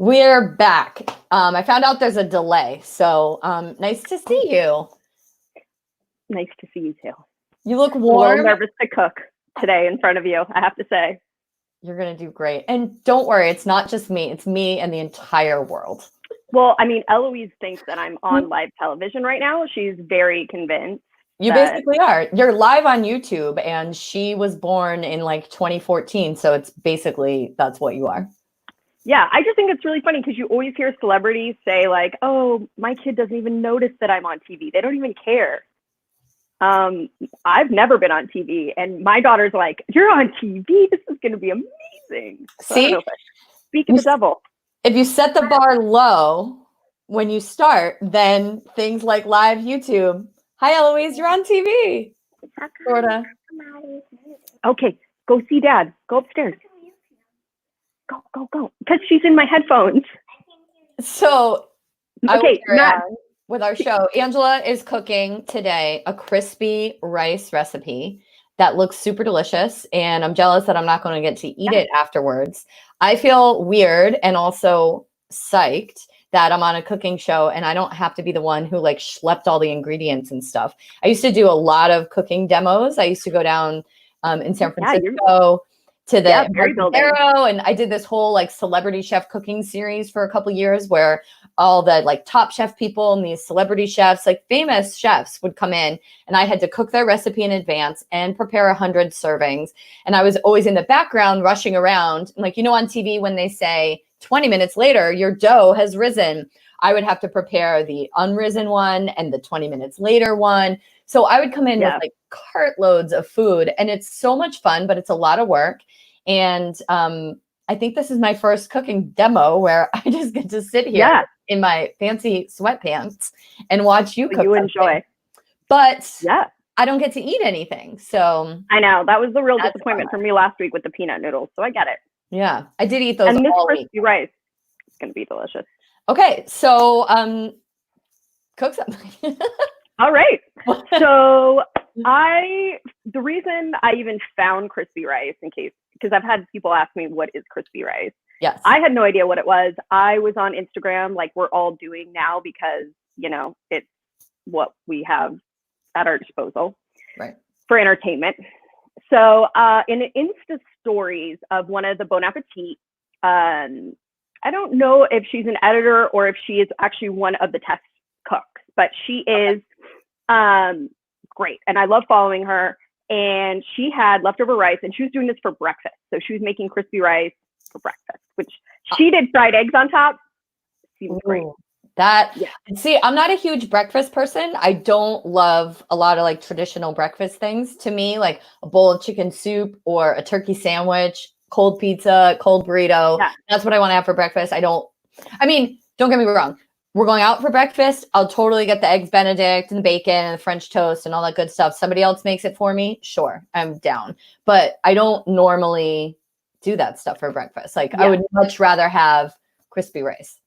We're back. I found out there's a delay, so nice to see you. Nice to see you too. You look I'm a warm. little nervous to cook today in front of you, I have to say. You're gonna do great. And don't worry, it's not just me, it's me and the entire world. Well, I mean, Eloise thinks that I'm on live television right now. She's very convinced. You basically are. You're live on YouTube, and she was born in like 2014, so it's basically that's what you are. Yeah, I just think it's really funny because you always hear celebrities say like, "Oh, my kid doesn't even notice that I'm on TV. They don't even care." I've never been on TV, and my daughter's like, "You're on TV. This is going to be amazing." So See, speak of the devil. If you set the bar low when you start, then things like live YouTube. Hi, Eloise, you're on TV. Sorta. Okay, go see Dad. Go upstairs. Go. Because she's in my headphones. So, okay, with our show, Angela is cooking today a crispy rice recipe that looks super delicious, and I'm jealous that I'm not going to get to eat it afterwards. I feel weird and also psyched that I'm on a cooking show and I don't have to be the one who like schlepped all the ingredients and stuff. I used to do a lot of cooking demos. I used to go down in San Francisco to the Embarcadero, and I did this whole like celebrity chef cooking series for a couple years where all the like top chef people and these celebrity chefs, like famous chefs, would come in, and I had to cook their recipe in advance and prepare 100 servings. And I was always in the background rushing around, like, you know, on TV when they say 20 minutes later your dough has risen, I would have to prepare the unrisen one and the 20 minutes later one. So I would come in with like cartloads of food, and it's so much fun, but it's a lot of work. And I think this is my first cooking demo where I just get to sit here in my fancy sweatpants and watch you cook. You enjoy. But I don't get to eat anything. So I know that was the real disappointment for me last week with the peanut noodles. So I get it. Yeah, I did eat those. And this all crispy week. rice is going to be delicious. Okay, so cook something. All right. So the reason I even found crispy rice, because I've had people ask me what is crispy rice. Yes. I had no idea what it was. I was on Instagram like we're all doing now because, you know, it's what we have at our disposal for entertainment. So in Insta stories of one of the Bon Appetit, I don't know if she's an editor or if she is actually one of the test cooks, but she is great. And I love following her. And she had leftover rice, and she was doing this for breakfast. So she was making crispy rice for breakfast, which she did fried eggs on top. Seems great. See, I'm not a huge breakfast person. I don't love a lot of like traditional breakfast things. To me, like a bowl of chicken soup or a turkey sandwich, cold pizza, cold burrito. That's what I want to have for breakfast. Don't get me wrong. We're going out for breakfast. I'll totally get the eggs Benedict and the bacon and the French toast and all that good stuff. Somebody else makes it for me. Sure, I'm down. But I don't normally do that stuff for breakfast. Like I would much rather have crispy rice.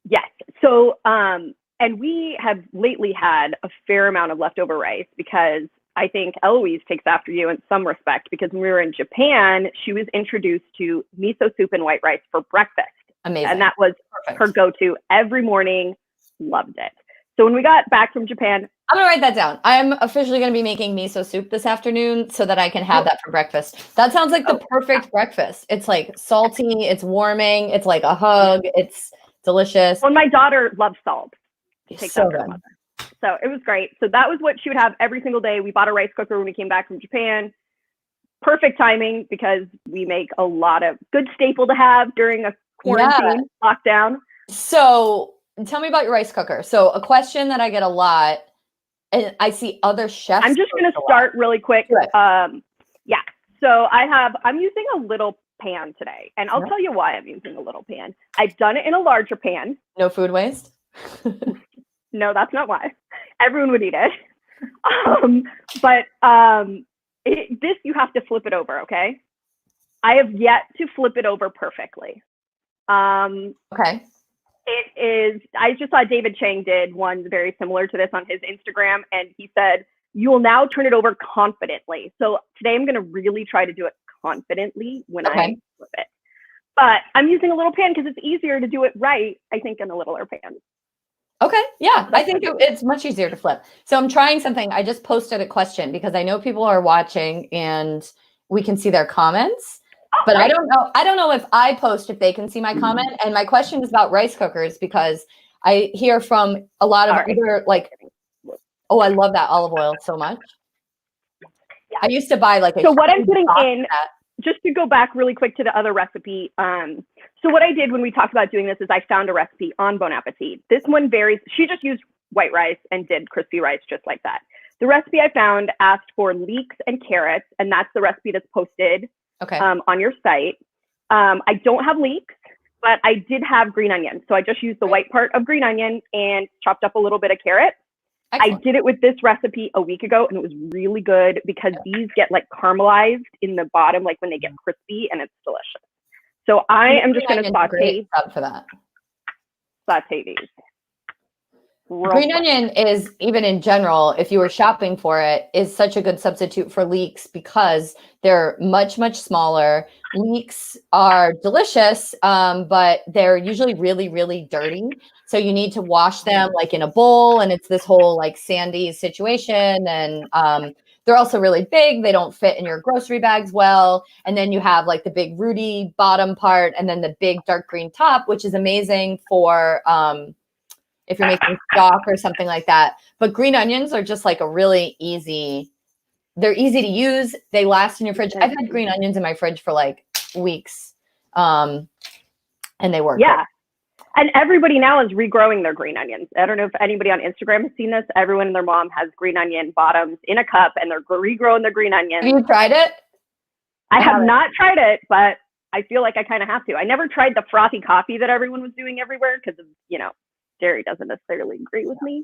Yes. So, and we have lately had a fair amount of leftover rice because I think Eloise takes after you in some respect, because when we were in Japan, she was introduced to miso soup and white rice for breakfast. Amazing. And that was her go-to every morning. Loved it. So when we got back from Japan, I'm going to write that down. I'm officially going to be making miso soup this afternoon so that I can have that for breakfast. That sounds like the perfect breakfast. It's like salty, it's warming, it's like a hug, it's delicious. Well, my daughter loves salt. So good. So it was great. So that was what she would have every single day. We bought a rice cooker when we came back from Japan. Perfect timing because we make a lot of good staple to have during a quarantine lockdown. So tell me about your rice cooker. So a question that I get a lot, and I see other chefs. I'm just going to start really quick. So I'm using a little pan today, and I'll tell you why I'm using a little pan. I've done it in a larger pan. No food waste? No, that's not why. Everyone would eat it. This, you have to flip it over, okay? I have yet to flip it over perfectly. Okay. It is, I just saw David Chang did one very similar to this on his Instagram, and he said, you will now turn it over confidently. So today I'm going to really try to do it confidently when I flip it. But I'm using a little pan because it's easier to do it right, I think, in a littler pan. Okay. Yeah. I think it's much easier to flip. So I'm trying something. I just posted a question because I know people are watching and we can see their comments. But right. I don't know if I post if they can see my comment. And my question is about rice cookers because I hear from a lot of other like, oh, I love that olive oil so much. Yeah. I used to buy like so what I'm putting in, just to go back really quick to the other recipe. So what I did when we talked about doing this is I found a recipe on Bon Appetit. This one varies. She just used white rice and did crispy rice just like that. The recipe I found asked for leeks and carrots, and that's the recipe that's posted on your site. I don't have leeks, but I did have green onions. So I just used the white part of green onion and chopped up a little bit of carrot. Excellent. I did it with this recipe a week ago and it was really good because these get like caramelized in the bottom, like when they get crispy, and it's delicious. So I am just going to saute these. Green onion is, even in general, if you were shopping for it, is such a good substitute for leeks because they're much, much smaller. Leeks are delicious, but they're usually really, really dirty. So you need to wash them like in a bowl, and it's this whole like sandy situation. And they're also really big. They don't fit in your grocery bags well. And then you have like the big rooty bottom part and then the big dark green top, which is amazing for if you're making stock or something like that. But green onions are just like a really easy, they're easy to use. They last in your fridge. I've had green onions in my fridge for like weeks and they work. Yeah. Good. And everybody now is regrowing their green onions. I don't know if anybody on Instagram has seen this. Everyone and their mom has green onion bottoms in a cup and they're regrowing their green onions. Have you tried it? I have not tried it, but I feel like I kind of have to. I never tried the frothy coffee that everyone was doing everywhere because of, dairy doesn't necessarily agree with me.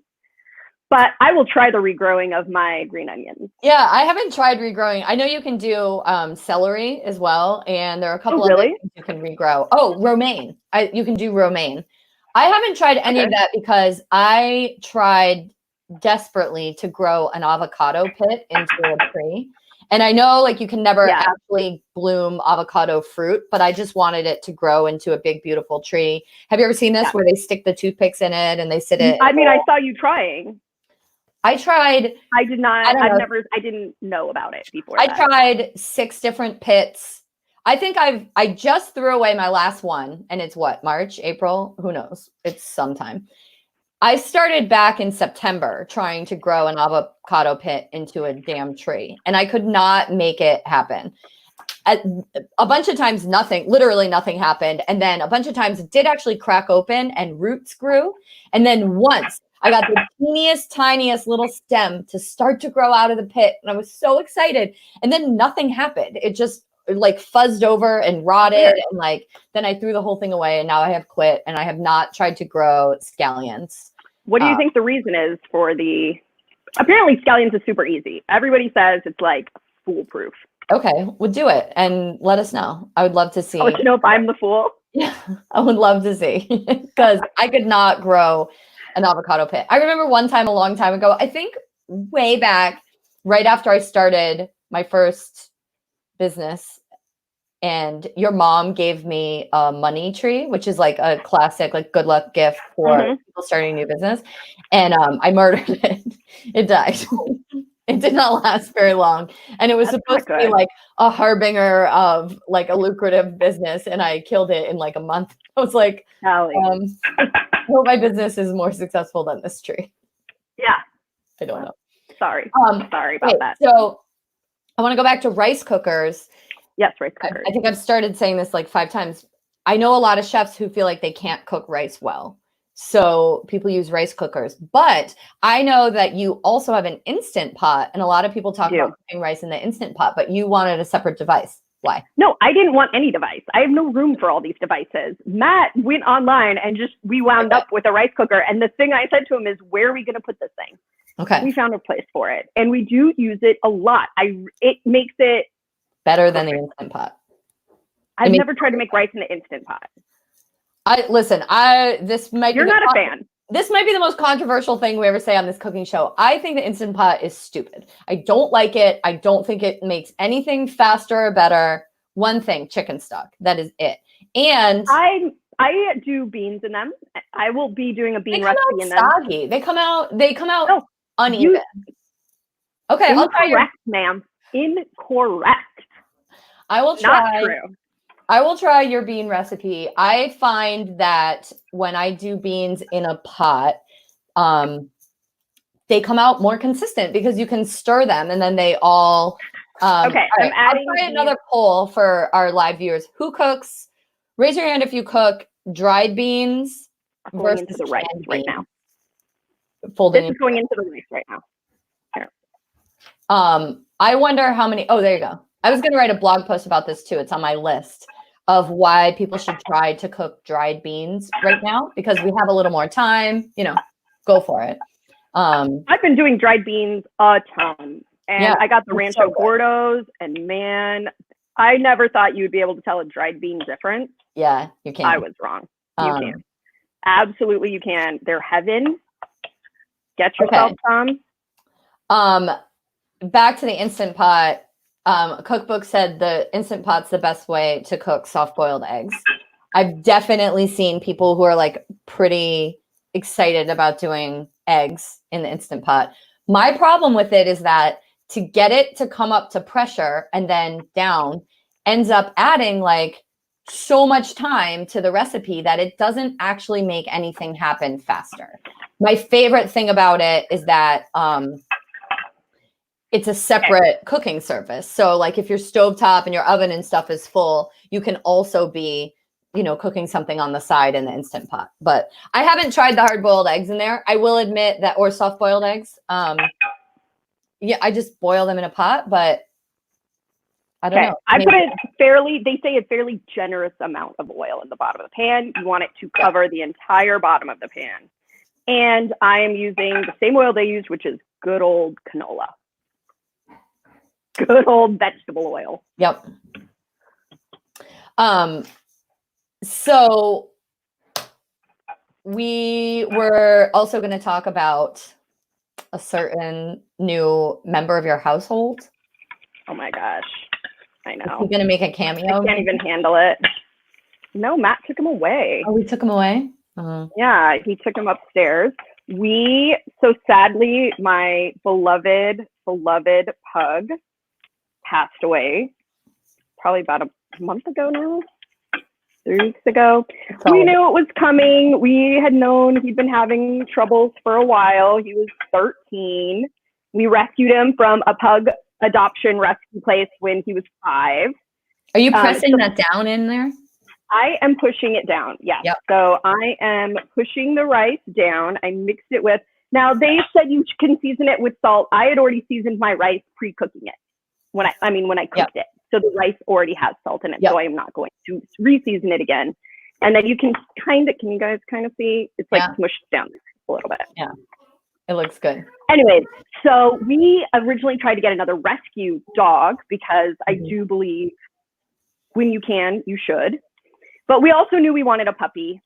But I will try the regrowing of my green onions. Yeah, I haven't tried regrowing. I know you can do celery as well, and there are a couple of things you can regrow. Oh, romaine. You can do romaine. I haven't tried any of that because I tried desperately to grow an avocado pit into a tree. And I know like you can never actually bloom avocado fruit, but I just wanted it to grow into a big, beautiful tree. Have you ever seen this where they stick the toothpicks in it and they sit it? I mean, I saw you trying. I tried. I did not. I didn't know about it before. I tried 6 different pits. I think I just threw away my last one, and it's what, March, April? Who knows? It's sometime. I started back in September trying to grow an avocado pit into a damn tree, and I could not make it happen. A bunch of times, literally nothing happened. And then a bunch of times it did actually crack open and roots grew. And then once I got the teeniest, tiniest little stem to start to grow out of the pit, and I was so excited. And then nothing happened. It just like fuzzed over and rotted. And like, then I threw the whole thing away and now I have quit and I have not tried to grow scallions. What do you think the reason is for apparently scallions is super easy. Everybody says it's like foolproof. Okay, we'll do it and let us know. I would love to see. I'll let you know if I'm the fool. Yeah, I would love to see because I could not grow an avocado pit. I remember one time a long time ago, I think way back, right after I started my first business, and your mom gave me a money tree, which is like a classic, like good luck gift for people starting a new business. And I murdered it. It died. It did not last very long. And it was supposed to be like a harbinger of like a lucrative business. And I killed it in like a month. I was like, I hope my business is more successful than this tree. Yeah. I don't know. Sorry. Sorry about that. So I want to go back to rice cookers. Yes, rice cookers. I think I've started saying this like 5 times. I know a lot of chefs who feel like they can't cook rice well. So people use rice cookers. But I know that you also have an Instant Pot. And a lot of people talk about cooking rice in the Instant Pot, but you wanted a separate device. Why? No, I didn't want any device. I have no room for all these devices. Matt went online and we wound up with a rice cooker. And the thing I said to him is, where are we going to put this thing? Okay. We found a place for it. And we do use it a lot. It makes it better than the Instant Pot. I've never tried to make rice in the Instant Pot. You're not a fan. This might be the most controversial thing we ever say on this cooking show. I think the Instant Pot is stupid. I don't like it. I don't think it makes anything faster or better. One thing, chicken stock. That is it. And I do beans in them. I will be doing a bean recipe in them. Soggy. They come out uneven. Okay, I'll try incorrect, ma'am. Incorrect. I will try. Not true. I will try your bean recipe. I find that when I do beans in a pot, they come out more consistent because you can stir them and then they all. Okay, right, I'll try another poll for our live viewers. Who cooks? Raise your hand if you cook dried beans versus into the rice right now. Folding. This is going into the rice right now. Here. I wonder how many. Oh, there you go. I was going to write a blog post about this too. It's on my list of why people should try to cook dried beans right now because we have a little more time. Go for it. I've been doing dried beans a ton, and I got the Rancho Gordos, and man, I never thought you would be able to tell a dried bean difference. Yeah, you can. I was wrong. You can. Absolutely, you can. They're heaven. Get yourself some. Back to the Instant Pot. Cookbook said the Instant Pot's the best way to cook soft-boiled eggs. I've definitely seen people who are like pretty excited about doing eggs in the Instant Pot. My problem with it is that to get it to come up to pressure and then down ends up adding like so much time to the recipe that it doesn't actually make anything happen faster. My favorite thing about it is that it's a separate cooking surface. So like if your stovetop and your oven and stuff is full, you can also be, cooking something on the side in the Instant Pot. But I haven't tried the hard-boiled eggs in there. I will admit that, or soft-boiled eggs. I just boil them in a pot, but I don't know. I put they say a fairly generous amount of oil in the bottom of the pan. You want it to cover the entire bottom of the pan. And I am using the same oil they use, which is good old canola. Good old vegetable oil. Yep. So we were also going to talk about a certain new member of your household. Oh my gosh. I know. Is he going to make a cameo? I can't even handle it. No, Matt took him away. Oh, we took him away? Uh-huh. Yeah, he took him upstairs. So sadly, my beloved pug passed away probably about a month ago now, 3 weeks ago. We knew it was coming. We had known he'd been having troubles for a while. He was 13. We rescued him from a pug adoption rescue place when he was 5. Are you pressing that down in there? I am pushing it down, yes. Yep. So I am pushing the rice down. I mixed it with, now they said you can season it with salt. I had already seasoned my rice pre-cooking it when I cooked it. So the rice already has salt in it. So I am not going to re-season it again. And then you can can you guys kind of see? It's like smushed down a little bit. Yeah, it looks good. Anyways, so we originally tried to get another rescue dog because I do believe when you can, you should. But we also knew we wanted a puppy.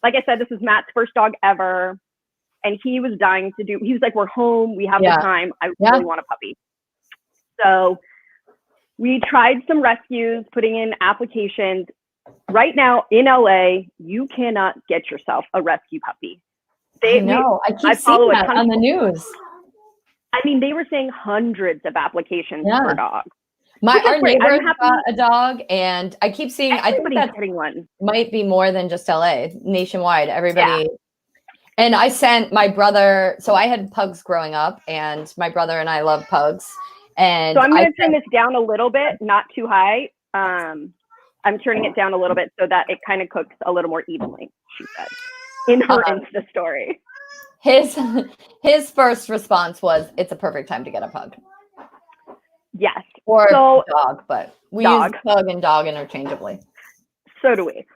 Like I said, this is Matt's first dog ever. And he was dying to do, he was like, we're home, we have the time, I really want a puppy. So we tried some rescues, putting in applications. Right now in LA, you cannot get yourself a rescue puppy. I know, I keep seeing that on the news. I mean, they were saying hundreds of applications for dogs. Our neighbor got a dog, and I keep seeing. I think that's getting one. Might be more than just LA, nationwide. Everybody. Yeah. And I sent my brother. So I had pugs growing up, and my brother and I love pugs. And so I'm going to turn this down a little bit, not too high. I'm turning it down a little bit so that it kind of cooks a little more evenly. She said in her Insta story. His first response was, "It's a perfect time to get a pug." Yes. Or dog, but we use pug and dog interchangeably. So do we.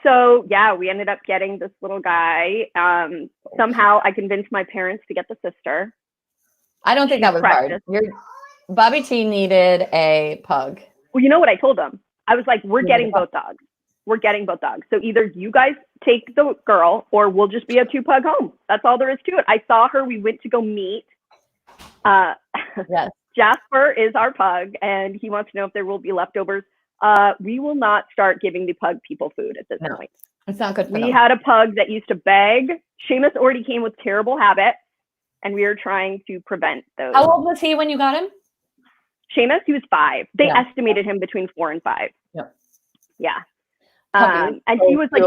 So yeah, we ended up getting this little guy. Somehow I convinced my parents to get the sister. I don't think that was hard. Bobby T needed a pug. Well, you know what I told them? I was like, we're getting both dogs. We're getting both dogs. So either you guys take the girl or we'll just be a 2-pug home. That's all there is to it. I saw her. We went to go meet. Yes. Jasper is our pug, and he wants to know if there will be leftovers. We will not start giving the pug people food at this point. It's not good for We them. had a pug that used to beg. Seamus already came with terrible habits, and we are trying to prevent those. How old was he when you got him? Seamus, he was 5. They estimated him between 4 and 5. Yep. Yeah. And he was like,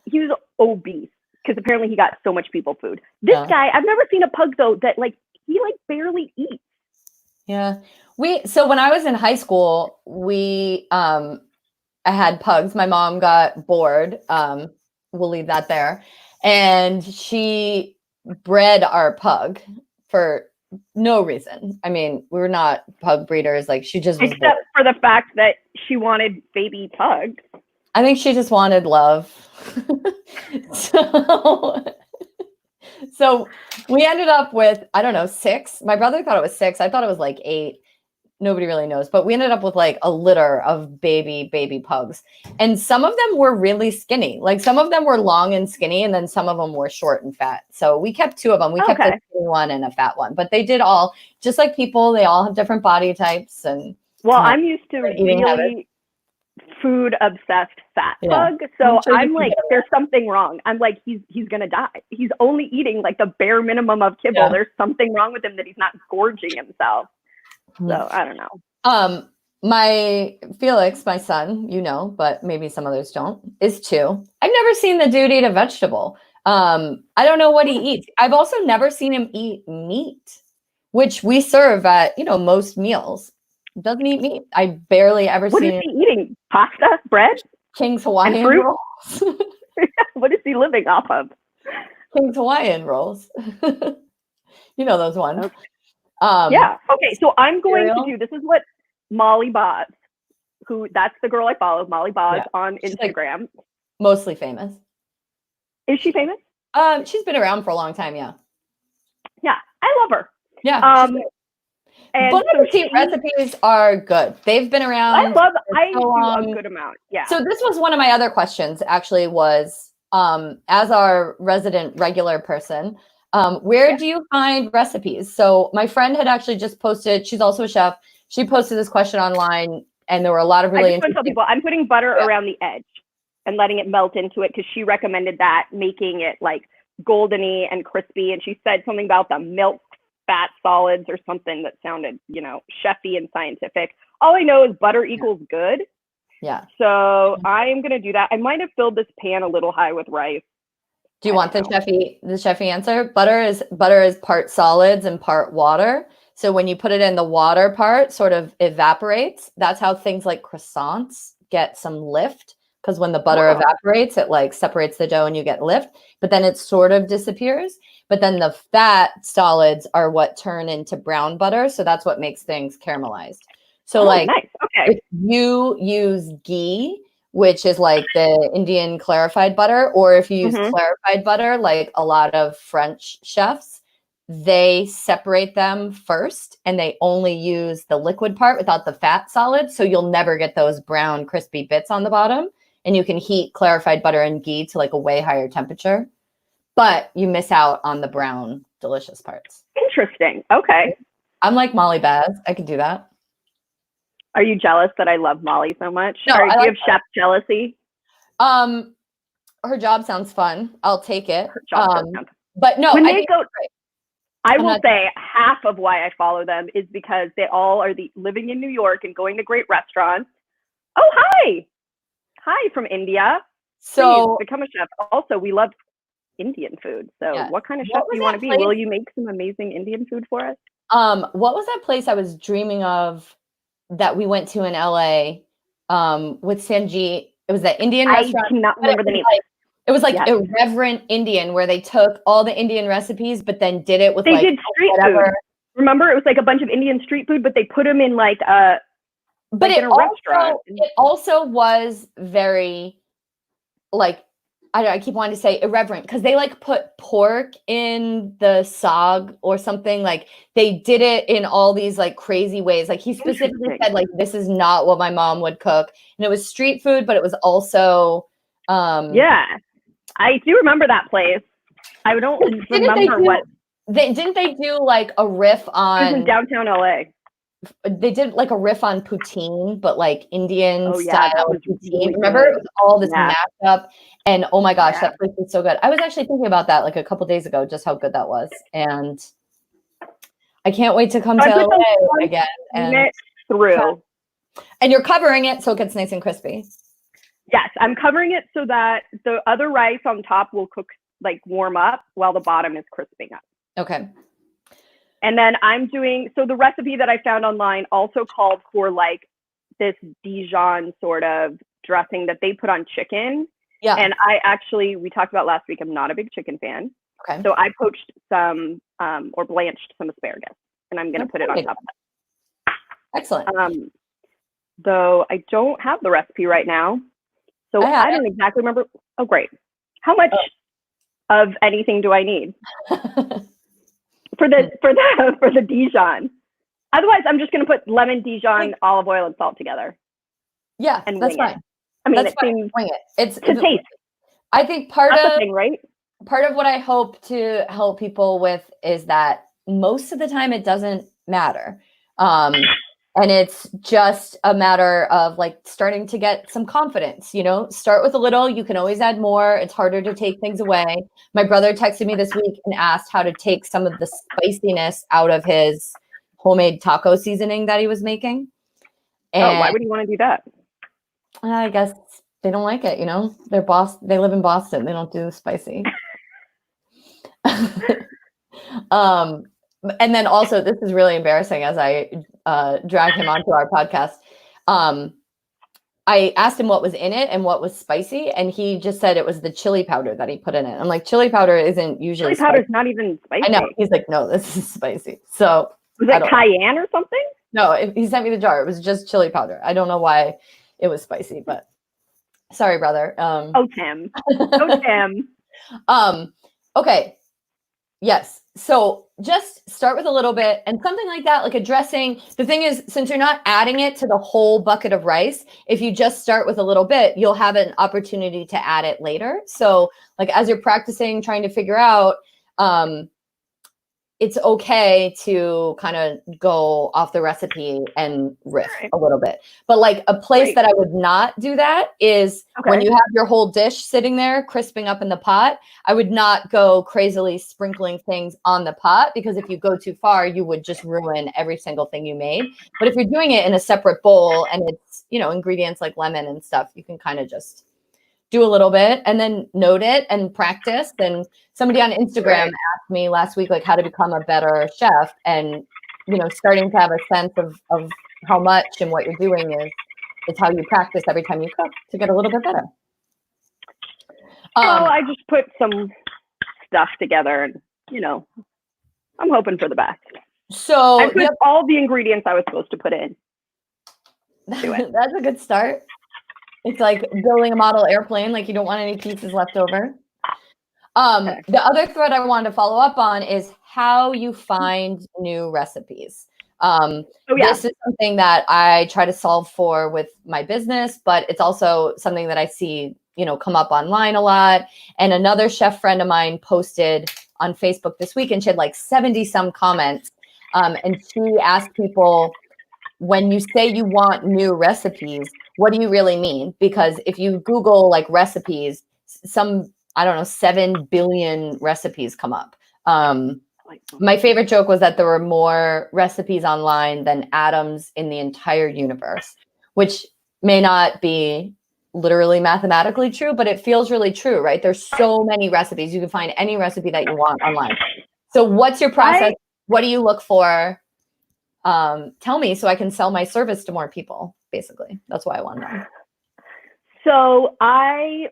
he was obese because apparently he got so much people food. This guy, I've never seen a pug though that like, he like barely eats. Yeah. So when I was in high school, I had pugs. My mom got bored. We'll leave that there. And she bred our pug for no reason. I mean, we were not pug breeders. Like she just was except bored. For the fact that she wanted baby pugs. I think she just wanted love. So we ended up with, I don't know, 6. My brother thought it was 6. I thought it was like 8. Nobody really knows, but we ended up with like a litter of baby pugs. And some of them were really skinny. Like some of them were long and skinny, and then some of them were short and fat. So we kept 2 of them. We kept a skinny one and a fat one, but they did all, just like people, they all have different body types. And well, I'm used to really food obsessed fat pug. So I'm like, there's something wrong. I'm like, he's gonna die. He's only eating like the bare minimum of kibble. Yeah. There's something wrong with him that he's not gorging himself. So I don't know. My Felix, my son, you know, but maybe some others don't, is 2. I've never seen the dude eat a vegetable. I don't know what he eats. I've also never seen him eat meat, which we serve at, most meals. Doesn't eat meat. I barely ever seen him. What is he eating? Pasta? Bread? King's Hawaiian rolls. What is he living off of? King's Hawaiian rolls. You know those ones. Okay. Yeah. Okay. So I'm going to do, this is what Molly Boz, that's the girl I follow, Molly Boz on Instagram. Like mostly famous. Is she famous? She's been around for a long time. Yeah. Yeah. I love her. Yeah. And Bon Appetit recipes are good. They've been around. I do a good amount. Yeah. So this was one of my other questions actually was, as our resident regular person, where do you find recipes? So my friend had actually just posted, she's also a chef. She posted this question online and there were a lot of really interesting people. I'm putting butter around the edge and letting it melt into it because she recommended that, making it like goldeny and crispy. And she said something about the milk fat solids or something that sounded, chefy and scientific. All I know is butter equals good. Yeah. So I am going to do that. I might have filled this pan a little high with rice. Do you want the chefy answer? Butter is part solids and part water. So when you put it in, the water part sort of evaporates. That's how things like croissants get some lift, because when the butter evaporates, it like separates the dough and you get lift, but then it sort of disappears. But then the fat solids are what turn into brown butter. So that's what makes things caramelized. So nice. Okay. If you use ghee, which is like the Indian clarified butter, or if you use clarified butter, like a lot of French chefs, they separate them first and they only use the liquid part without the fat solids. So you'll never get those brown crispy bits on the bottom, and you can heat clarified butter and ghee to like a way higher temperature, but you miss out on the brown delicious parts. Interesting. Okay. I'm like Molly Baz. I could do that. Are you jealous that I love Molly so much? No, do you have chef jealousy? Her job sounds fun. I'll take it. Her job but no, I will say half of why I follow them is because they all are living in New York and going to great restaurants. Oh, hi from India. So please become a chef. Also, we love Indian food. So what kind of chef do you want to be? Will you make some amazing Indian food for us? What was that place I was dreaming of that we went to in LA with Sanjeet? It was that Indian restaurant. I cannot remember the name. It was like Irreverent Indian, where they took all the Indian recipes, but then did it with they did street food. Remember, it was like a bunch of Indian street food, but they put them in like a in a restaurant. It also was very like, I keep wanting to say irreverent, because they like put pork in the sag or something. Like they did it in all these like crazy ways. Like he specifically said like, this is not what my mom would cook. And it was street food, but it was also I do remember that place. I don't remember what didn't they do like a riff on in downtown LA. they did like a riff on poutine, but like Indian Oh yeah, that style was poutine. really Remember, good. it was all this Yeah. mashup, and oh my gosh, Yeah. that place was so good. I was actually thinking about that like a couple days ago, just how good that was, and I can't wait to come So I to put LA those again. units through. And you're covering it so it gets nice and crispy. Yes, I'm covering it so that the other rice on top will cook, like warm up, while the bottom is crisping up. Okay. And then I'm doing, so the recipe that I found online also called for like this Dijon sort of dressing that they put on chicken. Yeah. And we talked about last week, I'm not a big chicken fan. Okay. So I poached some or blanched some asparagus, and I'm going to put it on top of that. Excellent. Though I don't have the recipe right now. So I don't exactly remember. Oh, great. How much of anything do I need for the Dijon? Otherwise, I'm just going to put lemon, Dijon, olive oil, and salt together. Yeah, and that's fine. I mean, that's it seems wing it. It's to taste. I think part That's of the thing, right? Part of what I hope to help people with is that most of the time it doesn't matter. And it's just a matter of like starting to get some confidence, start with a little, you can always add more. It's harder to take things away. My brother texted me this week and asked how to take some of the spiciness out of his homemade taco seasoning that he was making. And why would you want to do that? I guess they don't like it, they live in Boston. They don't do spicy. And then also, this is really embarrassing as I drag him onto our podcast. I asked him what was in it and what was spicy, and he just said it was the chili powder that he put in it. I'm like, chili powder isn't usually chili powder's not even spicy. I know. He's like, no, this is spicy. So was it cayenne or something? No, he sent me the jar. It was just chili powder. I don't know why it was spicy, but sorry, brother. Tim. Tim. Okay. Yes. So just start with a little bit and something like that, like a dressing. The thing is, since you're not adding it to the whole bucket of rice, if you just start with a little bit, you'll have an opportunity to add it later. So like as you're practicing, trying to figure out, it's okay to kind of go off the recipe and riff a little bit. But like a place that I would not do that is when you have your whole dish sitting there crisping up in the pot, I would not go crazily sprinkling things on the pot, because if you go too far, you would just ruin every single thing you made. But if you're doing it in a separate bowl and it's, ingredients like lemon and stuff, you can kind of just do a little bit and then note it and practice. And somebody on Instagram asked me last week, like how to become a better chef, and, starting to have a sense of how much and what you're doing is how you practice every time you cook to get a little bit better. I just put some stuff together and, I'm hoping for the best. So I put all the ingredients I was supposed to put in. That's a good start. It's like building a model airplane, like you don't want any pieces left over. The other thread I wanted to follow up on is how you find new recipes. This is something that I try to solve for with my business, but it's also something that I see, come up online a lot. And another chef friend of mine posted on Facebook this week, and she had like 70 some comments. And she asked people, when you say you want new recipes, what do you really mean? Because if you Google like recipes, 7 billion recipes come up. My favorite joke was that there were more recipes online than atoms in the entire universe, which may not be literally mathematically true, but it feels really true, right? There's so many recipes. You can find any recipe that you want online. So what's your process? What do you look for? Tell me so I can sell my service to more people, basically. That's why I want to know. So I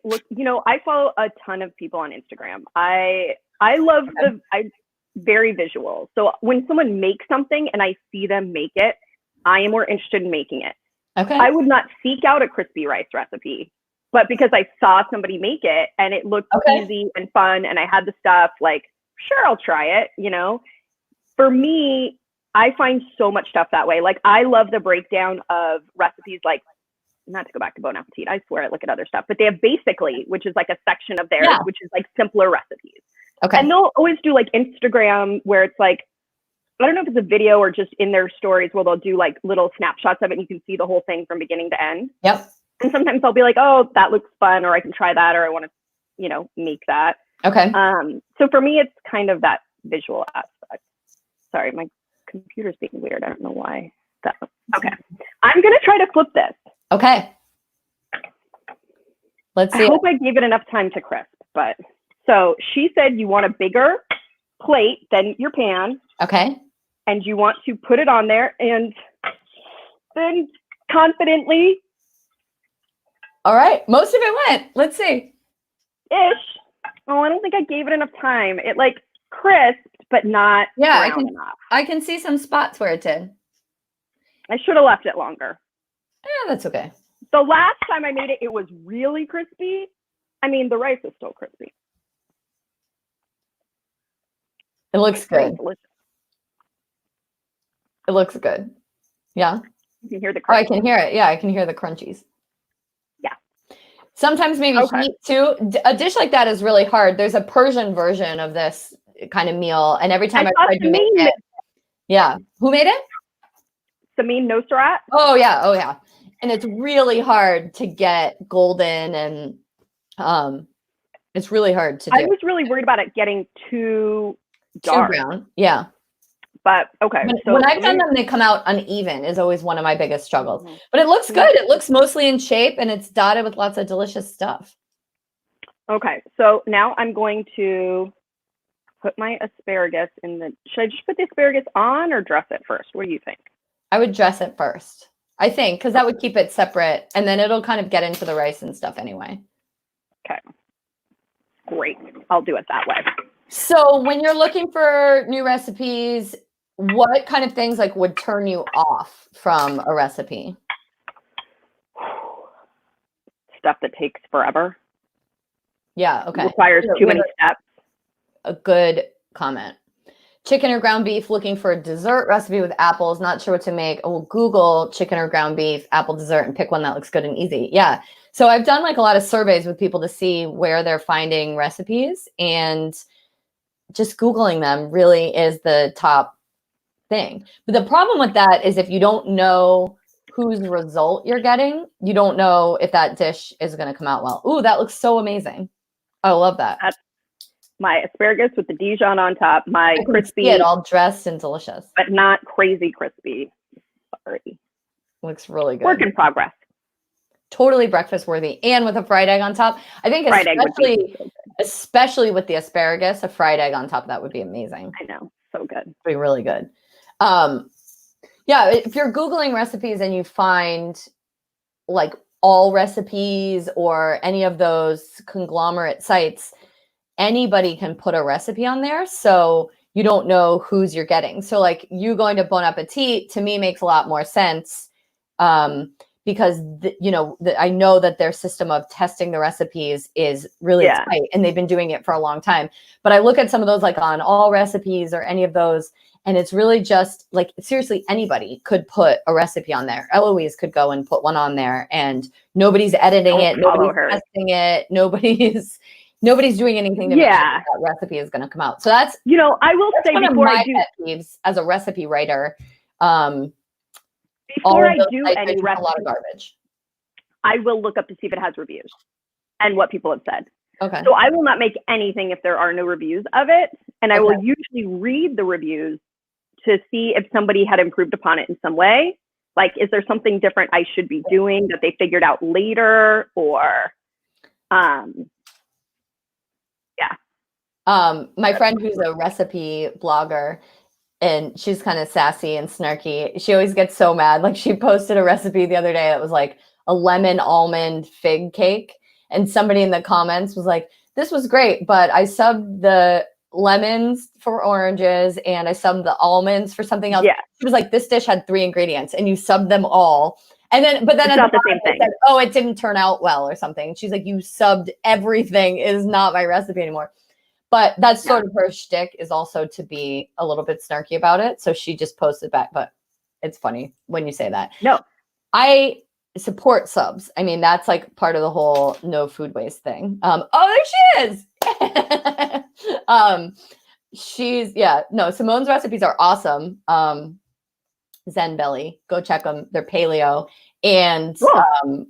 follow a ton of people on Instagram. I love I'm very visual. So when someone makes something and I see them make it, I am more interested in making it. Okay. I would not seek out a crispy rice recipe, but because I saw somebody make it and it looked easy and fun and I had the stuff, like, sure, I'll try it, For me, I find so much stuff that way. Like, I love the breakdown of recipes, like, not to go back to Bon Appetit, I swear I look at other stuff, but they have Basically, which is like a section of theirs, which is like simpler recipes. Okay. And they'll always do like Instagram where it's like I don't know if it's a video or just in their stories where they'll do like little snapshots of it and you can see the whole thing from beginning to end. Yep. And sometimes I'll be like, oh, that looks fun, or I can try that, or I want to, you know, make that. Okay. So for me, it's kind of that visual aspect. Sorry, my computer's being weird. I don't know why. Okay. I'm going to try to flip this. Okay. Let's see. I hope I gave it enough time to crisp, but so she said you want a bigger plate than your pan. Okay. And you want to put it on there and then confidently. All right. Most of it went. Let's see. Ish. Oh, I don't think I gave it enough time. It like crisped, but not brown enough. I can see some spots where it did. I should have left it longer. Yeah, that's okay. The last time I made it, it was really crispy. I mean, the rice is still crispy. It looks good. It looks good. Yeah. You can hear the crunch. Oh, I can hear it. Yeah, I can hear the crunchies. Yeah. Sometimes maybe heat too. A dish like that is really hard. There's a Persian version of this kind of meal, and every time I tried to make it, yeah. Who made it? Samin Nosrat. Oh yeah. And it's really hard to get golden, and it's really hard to do. I was really worried about it getting too dark. Too brown. Yeah. But okay. When I've done them, they come out uneven is always one of my biggest struggles. But it looks good. It looks mostly in shape, and it's dotted with lots of delicious stuff. Okay. So now I'm going to put my asparagus in the, should I just put the asparagus on or dress it first? What do you think? I would dress it first, I think, because that would keep it separate, and then it'll kind of get into the rice and stuff anyway. Okay. Great. I'll do it that way. So when you're looking for new recipes, what kind of things like would turn you off from a recipe? Stuff that takes forever. Yeah, okay. Requires too many steps. A good comment. Chicken or ground beef, looking for a dessert recipe with apples, not sure what to make. Oh, Google chicken or ground beef, apple dessert, and pick one that looks good and easy. Yeah. So I've done like a lot of surveys with people to see where they're finding recipes, and just Googling them really is the top thing. But the problem with that is if you don't know whose result you're getting, you don't know if that dish is going to come out well. Ooh, that looks so amazing. I love that. That's my asparagus with the Dijon on top, my crispy. It all dressed and delicious. But not crazy crispy. Sorry. Looks really good. Work in progress. Totally breakfast worthy. And with a fried egg on top. I think especially with the asparagus, a fried egg on top of that would be amazing. I know. So good. It'd be really good. Yeah, if you're Googling recipes and you find like all recipes or any of those conglomerate sites, anybody can put a recipe on there. So you don't know whose you're getting. So like you going to Bon Appetit to me makes a lot more sense because, I know that their system of testing the recipes is really tight and they've been doing it for a long time. But I look at some of those like on All Recipes or any of those, and it's really just like, seriously, anybody could put a recipe on there. Eloise could go and put one on there and nobody's editing it. Nobody's testing it. Nobody's doing anything to make sure that recipe is going to come out. So that's, I will say one of my pet peeves as a recipe writer. Before I do any recipe, a lot of garbage. I will look up to see if it has reviews and what people have said. Okay. So I will not make anything if there are no reviews of it. And I will usually read the reviews to see if somebody had improved upon it in some way. Like, is there something different I should be doing that they figured out later? Or, my friend who's a recipe blogger, and she's kind of sassy and snarky. She always gets so mad. Like she posted a recipe the other day that was like a lemon almond fig cake. And somebody in the comments was like, this was great, but I subbed the lemons for oranges and I subbed the almonds for something else. Yeah. She was like, this dish had 3 ingredients and you subbed them all. And then, but then it's not the same thing. Said, oh, it didn't turn out well or something. She's like, you subbed everything. It is not my recipe anymore. But that's sort of her shtick, is also to be a little bit snarky about it. So she just posted back, but it's funny when you say that. No, I support subs. I mean, that's like part of the whole no food waste thing. Oh, there she is. Simone's recipes are awesome. Zen Belly, go check them. They're paleo. And cool.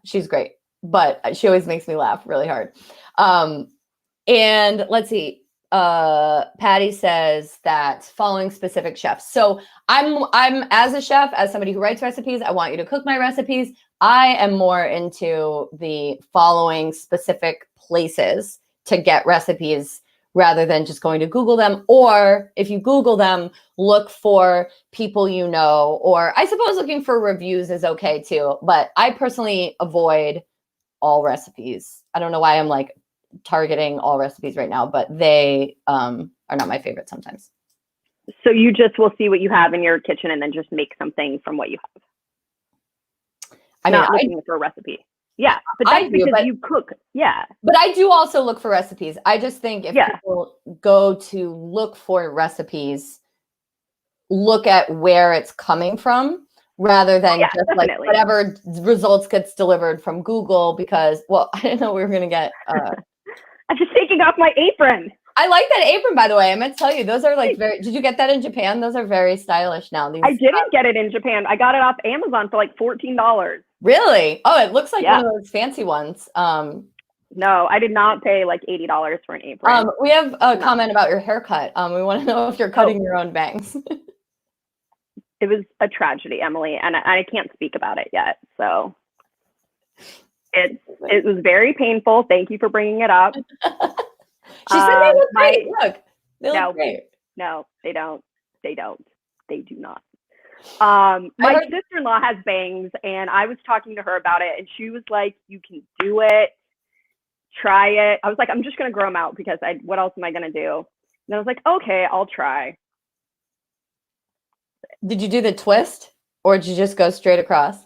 She's great. But she always makes me laugh really hard. And let's see. Patty says that following specific chefs. So I'm as a chef, as somebody who writes recipes, I want you to cook my recipes. I am more into the following specific places to get recipes rather than just going to Google them. Or if you Google them, look for people you know, or I suppose looking for reviews is okay too. But I personally avoid all recipes. I don't know why I'm like targeting all recipes right now, but they are not my favorite sometimes. So you just will see what you have in your kitchen and then just make something from what you have. Not looking for a recipe. Yeah, but that's because you cook. Yeah. But I do also look for recipes. I just think if people go to look for recipes, look at where it's coming from rather than just definitely. like whatever results gets delivered from Google because, well, I didn't know we were going to get... I'm just taking off my apron. I like that apron, by the way. I meant to tell you, those are like very... Did you get that in Japan? Those are very stylish now. I didn't get it in Japan. I got it off Amazon for like $14. Really? Oh, it looks like one of those fancy ones. No, I did not pay like $80 for an apron. We have a comment about your haircut. We want to know if you're cutting your own bangs. It was a tragedy, Emily, and I can't speak about it yet. So it was very painful. Thank you for bringing it up. She said they look great. Look, they look great. No, they don't. They do not. My sister-in-law has bangs, and I was talking to her about it, and she was like, "You can do it. Try it." I was like, "I'm just gonna grow them out because what else am I gonna do?" And I was like, "Okay, I'll try." Did you do the twist, or did you just go straight across?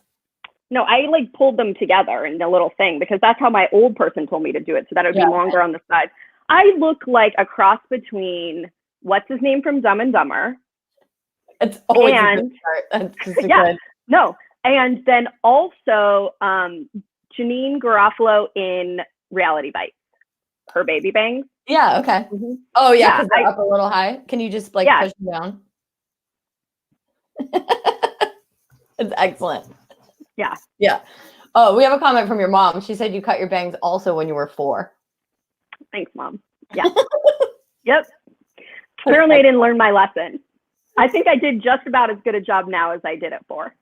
No, I like pulled them together in a little thing because that's how my old person told me to do it, so that it would be longer on the side. I look like a cross between what's his name from Dumb and Dumber. It's always a good start. That's just good. No, and then also Janine Garofalo in Reality Bites, her baby bangs. Yeah. Okay. Mm-hmm. Oh yeah, because they're up a little high. Can you just like push them down? It's excellent. Yeah. Yeah. Oh, we have a comment from your mom. She said you cut your bangs also when you were 4. Thanks, Mom. Yeah. Yep. Apparently I didn't learn my lesson. I think I did just about as good a job now as I did at 4.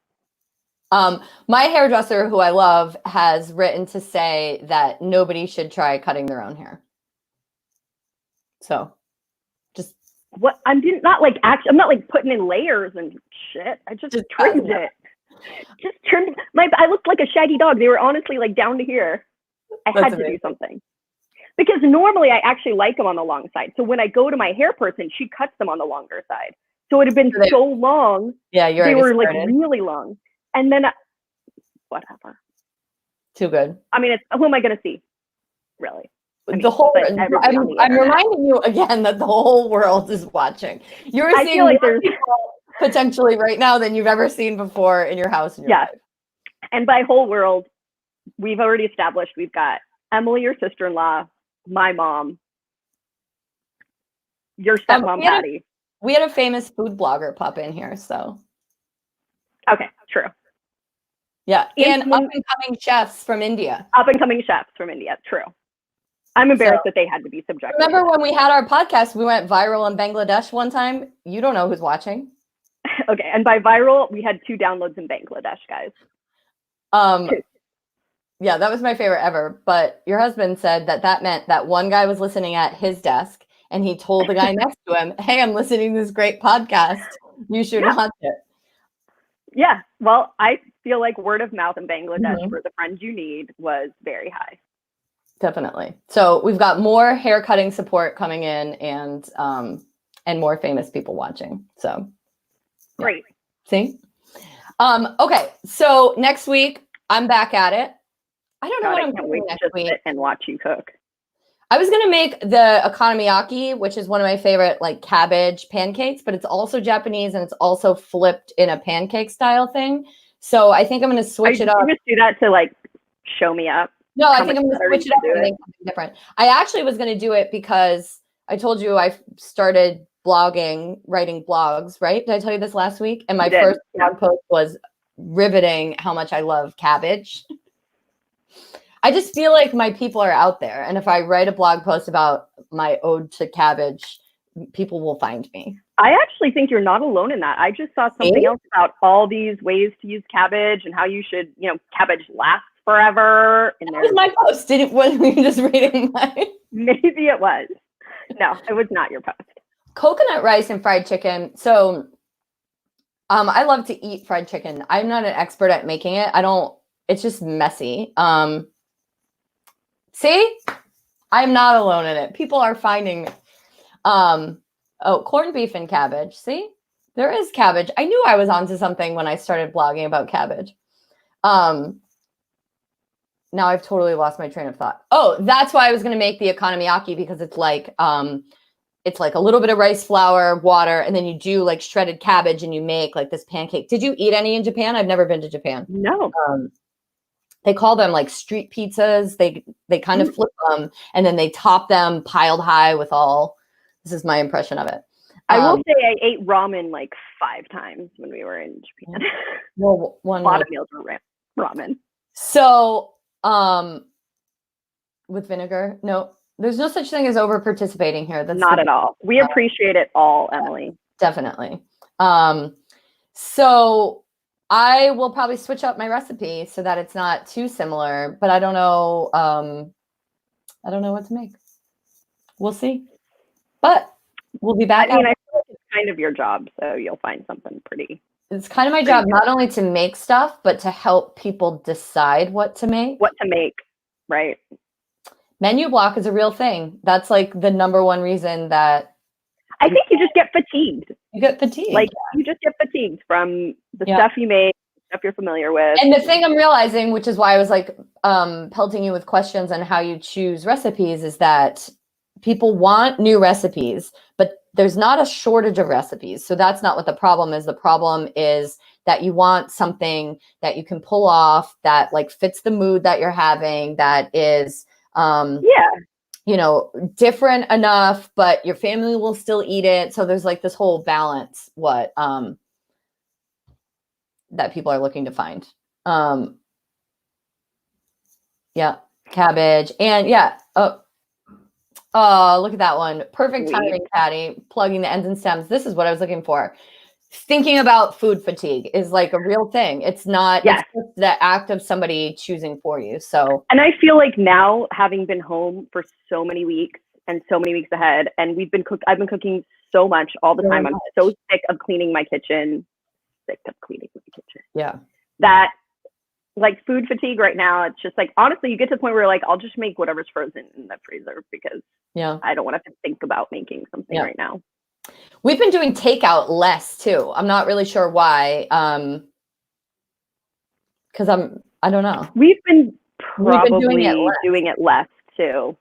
My hairdresser, who I love, has written to say that nobody should try cutting their own hair. So just what I'm not like I'm not like putting in layers and shit. I just trimmed it. Just trimmed I looked like a shaggy dog. They were honestly like down to here. I had to do something. Because normally I actually like them on the long side. So when I go to my hair person, she cuts them on the longer side. So it had been so long. Yeah, they were like really long. And then whatever. Too good. I mean, who am I going to see? Really? I mean, the whole. I'm reminding you again that the whole world is watching. You're seeing like more people potentially right now than you've ever seen before in your house. In your life. And by whole world, we've already established we've got Emily, your sister-in-law, my mom, your stepmom, Patty. We had a famous food blogger pop in here, so. Okay, true. Yeah, and up-and-coming chefs from India. Up-and-coming chefs from India, true. I'm embarrassed that they had to be subjected. Remember when we had our podcast, we went viral in Bangladesh one time? You don't know who's watching. Okay, and by viral, we had 2 downloads in Bangladesh, guys. 2. Yeah, that was my favorite ever. But your husband said that meant that one guy was listening at his desk and he told the guy next to him, "Hey, I'm listening to this great podcast. You should watch it." Yeah. Well, I feel like word of mouth in Bangladesh for the friends you need was very high. Definitely. So we've got more hair cutting support coming in and more famous people watching. So great. See? Okay. So next week I'm back at it. I don't know what I'm doing next week. And watch you cook. I was going to make the okonomiyaki, which is one of my favorite like cabbage pancakes, but it's also Japanese and it's also flipped in a pancake style thing. So I think I'm going to switch it up. You just do that to like show me up. No, I think I'm going to switch it up and make something different. I actually was going to do it because I told you I started blogging, writing blogs, right? Did I tell you this last week? And my first blog post was riveting how much I love cabbage. I just feel like my people are out there. And if I write a blog post about my ode to cabbage, people will find me. I actually think you're not alone in that. I just saw something else about all these ways to use cabbage and how you should, cabbage lasts forever. And that was my post. Wasn't we just reading mine? Maybe it was. No, it was not your post. Coconut rice and fried chicken. So I love to eat fried chicken. I'm not an expert at making it. It's just messy. See, I'm not alone in it. People are finding me. Corned beef and cabbage. See, there is cabbage. I knew I was onto something when I started blogging about cabbage. Now I've totally lost my train of thought. Oh, that's why I was going to make the okonomiyaki, because it's like a little bit of rice flour, water, and then you do like shredded cabbage and you make like this pancake. Did you eat any in Japan? I've never been to Japan. No. They call them like street pizzas. They kind of flip them and then they top them piled high with all. This is my impression of it. I will say I ate ramen like 5 times when we were in Japan. Well, a lot of meals were ramen. So, with vinegar, no, there's no such thing as over participating here. That's not at all. We appreciate it all, Emily. Definitely. So I will probably switch up my recipe so that it's not too similar, but I don't know. I don't know what to make. We'll see. But we'll be back. I mean, I feel like it's kind of your job, so you'll find something pretty. It's kind of my job, not only to make stuff, but to help people decide what to make. What to make, right? Menu block is a real thing. That's like the number one reason that I think you just get fatigued. You get fatigued. Like you just get fatigued from the stuff you make, stuff you're familiar with. And the thing I'm realizing, which is why I was like pelting you with questions on how you choose recipes, is that people want new recipes, but there's not a shortage of recipes. So that's not what the problem is. The problem is that you want something that you can pull off that like fits the mood that you're having, that is different enough, but your family will still eat it. So there's like this whole balance that people are looking to find. Cabbage and oh, look at that one. Perfect timing, Patty. Plugging the ends and stems. This is what I was looking for. Thinking about food fatigue is like a real thing. It's not it's just the act of somebody choosing for you. So, and I feel like now, having been home for so many weeks and so many weeks ahead, and I've been cooking so much all the time. I'm so sick of cleaning my kitchen. Yeah. That like food fatigue right now, it's just like, honestly, you get to the point where like, I'll just make whatever's frozen in the freezer because I don't want to have to think about making something right now. We've been doing takeout less too. I'm not really sure why. Because I don't know. We've been doing it less too.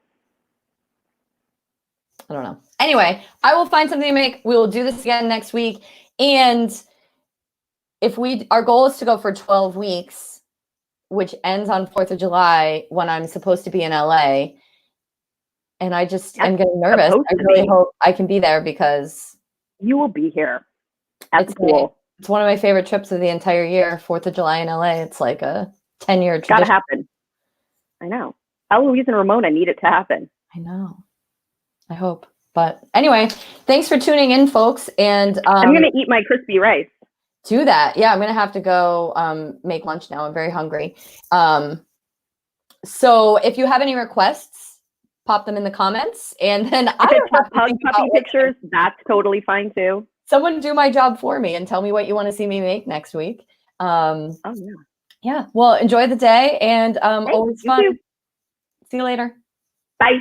I don't know. Anyway, I will find something to make. We will do this again next week. And our goal is to go for 12 weeks, which ends on 4th of July when I'm supposed to be in LA. And I'm getting nervous. I really hope I can be there because you will be here. That's cool. It's one of my favorite trips of the entire year, 4th of July in LA. It's like a 10-year tradition. Gotta happen. I know. Eloise and Ramona need it to happen. I know. I hope. But anyway, thanks for tuning in, folks. And I'm going to eat my crispy rice. Do that. Yeah, I'm going to have to go make lunch now. I'm very hungry. So if you have any requests, pop them in the comments. And then puppy pictures, that's totally fine too. Someone do my job for me and tell me what you want to see me make next week. Yeah. Well, enjoy the day and always fun. See you later. Bye.